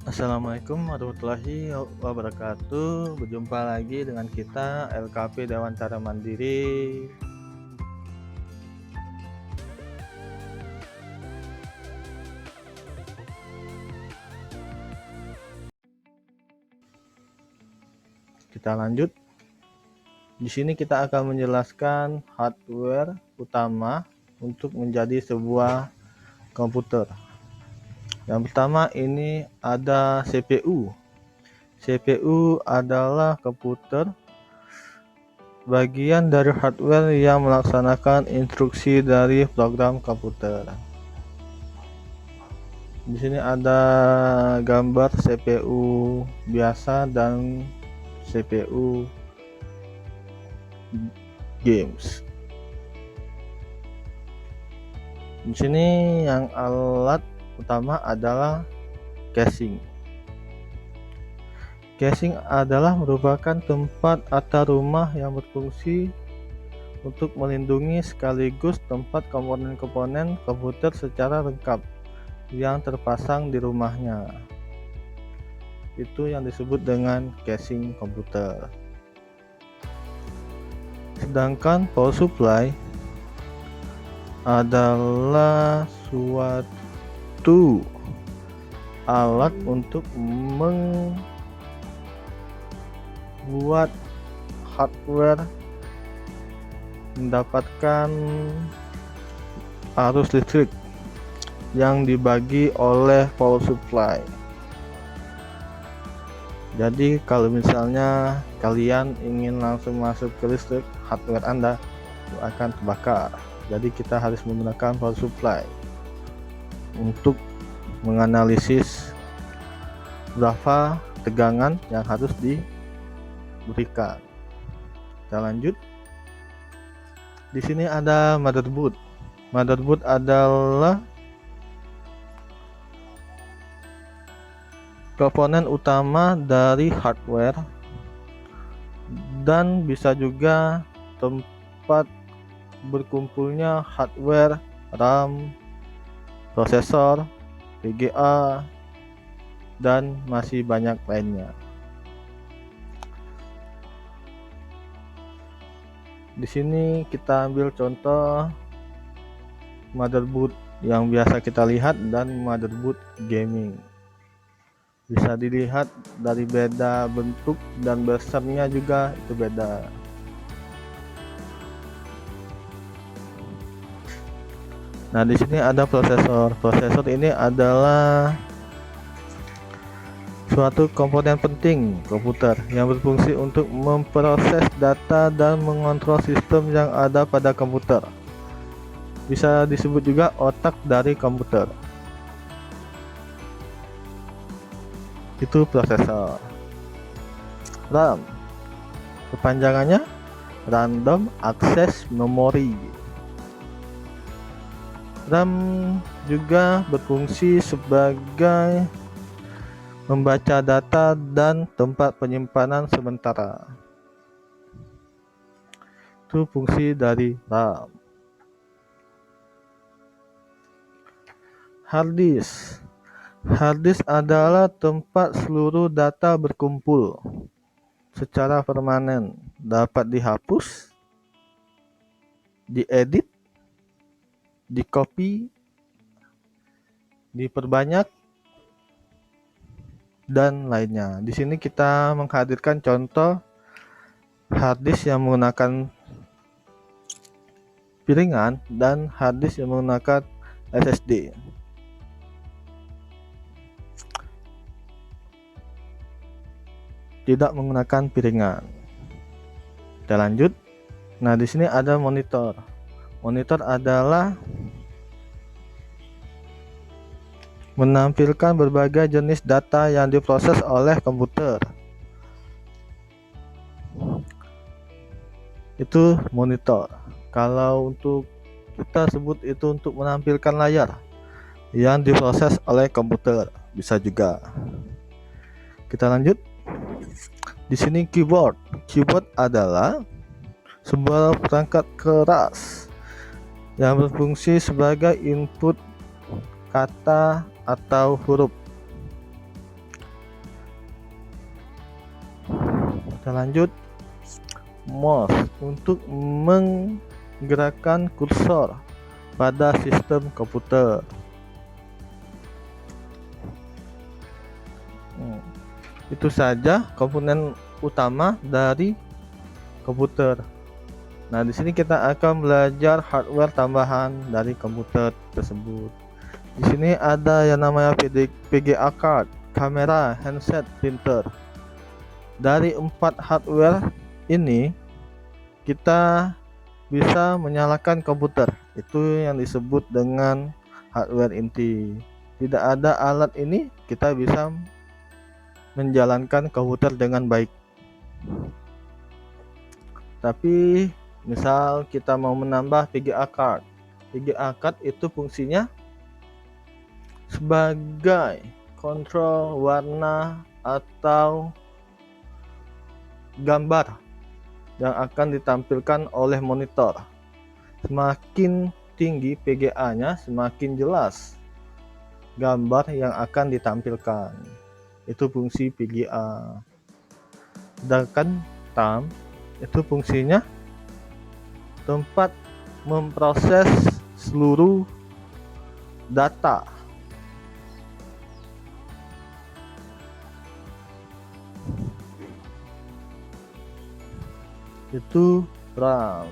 Assalamualaikum warahmatullahi wabarakatuh. Berjumpa lagi dengan kita LKP Dewantara Mandiri. Kita lanjut. Di sini kita akan menjelaskan hardware utama untuk menjadi sebuah komputer. Yang pertama ini ada CPU. CPU adalah komputer, bagian dari hardware yang melaksanakan instruksi dari program komputer. Di sini ada gambar CPU biasa dan CPU games. Di sini yang alat utama adalah casing. Casing adalah merupakan tempat atau rumah yang berfungsi untuk melindungi sekaligus tempat komponen-komponen komputer secara lengkap yang terpasang di rumahnya. Itu yang disebut dengan casing komputer. Sedangkan power supply adalah suatu alat untuk membuat hardware mendapatkan arus listrik yang dibagi oleh power supply. Jadi kalau misalnya kalian ingin langsung masuk ke listrik, hardware Anda itu akan terbakar. Jadi kita harus menggunakan power supply untuk menganalisis berapa tegangan yang harus diberikan. Kita lanjut. Di sini ada motherboard. Motherboard adalah komponen utama dari hardware dan bisa juga tempat berkumpulnya hardware, RAM, prosesor, VGA, dan masih banyak lainnya. Di sini kita ambil contoh motherboard yang biasa kita lihat dan motherboard gaming. Bisa dilihat dari beda bentuk dan besarnya juga itu beda. Nah, di sini ada prosesor. Prosesor ini adalah suatu komponen penting komputer yang berfungsi untuk memproses data dan mengontrol sistem yang ada pada komputer. Bisa disebut juga otak dari komputer. Itu prosesor. RAM, kepanjangannya Random Access Memory. RAM juga berfungsi sebagai membaca data dan tempat penyimpanan sementara. Itu fungsi dari RAM. Hard disk. Hard disk adalah tempat seluruh data berkumpul secara permanen, dapat dihapus, diedit, dikopi, diperbanyak, dan lainnya. Di sini kita menghadirkan contoh hard disk yang menggunakan piringan dan hard disk yang menggunakan SSD. Tidak menggunakan piringan. Kita lanjut. Nah, di sini ada monitor. Monitor adalah menampilkan berbagai jenis data yang diproses oleh komputer. Itu monitor. Kalau untuk kita sebut itu untuk menampilkan layar yang diproses oleh komputer, bisa juga. Kita lanjut. Di sini keyboard. Keyboard adalah sebuah perangkat keras yang berfungsi sebagai input kata atau huruf. Kita lanjut. Mouse untuk menggerakkan kursor pada sistem komputer. Itu saja komponen utama dari komputer. Nah, di sini kita akan belajar hardware tambahan dari komputer tersebut. Di sini ada yang namanya VGA card, kamera, handset, printer. Dari 4 hardware ini kita bisa menyalakan komputer. Itu yang disebut dengan hardware inti. Tidak ada alat ini, kita bisa menjalankan komputer dengan baik. Tapi misal kita mau menambah VGA card. VGA card itu fungsinya sebagai kontrol warna atau gambar yang akan ditampilkan oleh monitor. Semakin tinggi VGA-nya, semakin jelas gambar yang akan ditampilkan. Itu fungsi VGA. Sedangkan TAM itu fungsinya tempat memproses seluruh data. Itu RAM.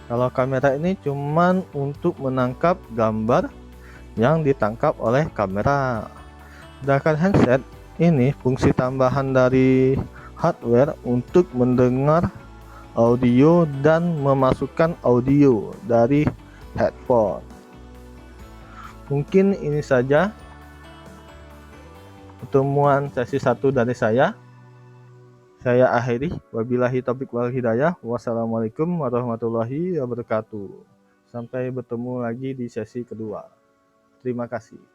Kalau kamera ini cuman untuk menangkap gambar yang ditangkap oleh kamera. Sedangkan handset ini fungsi tambahan dari hardware untuk mendengar audio dan memasukkan audio dari headphone. Mungkin ini saja pertemuan sesi 1 dari saya. Saya akhiri. Wabillahi taufiq wal hidayah. Wassalamualaikum warahmatullahi wabarakatuh. Sampai bertemu lagi di sesi kedua. Terima kasih.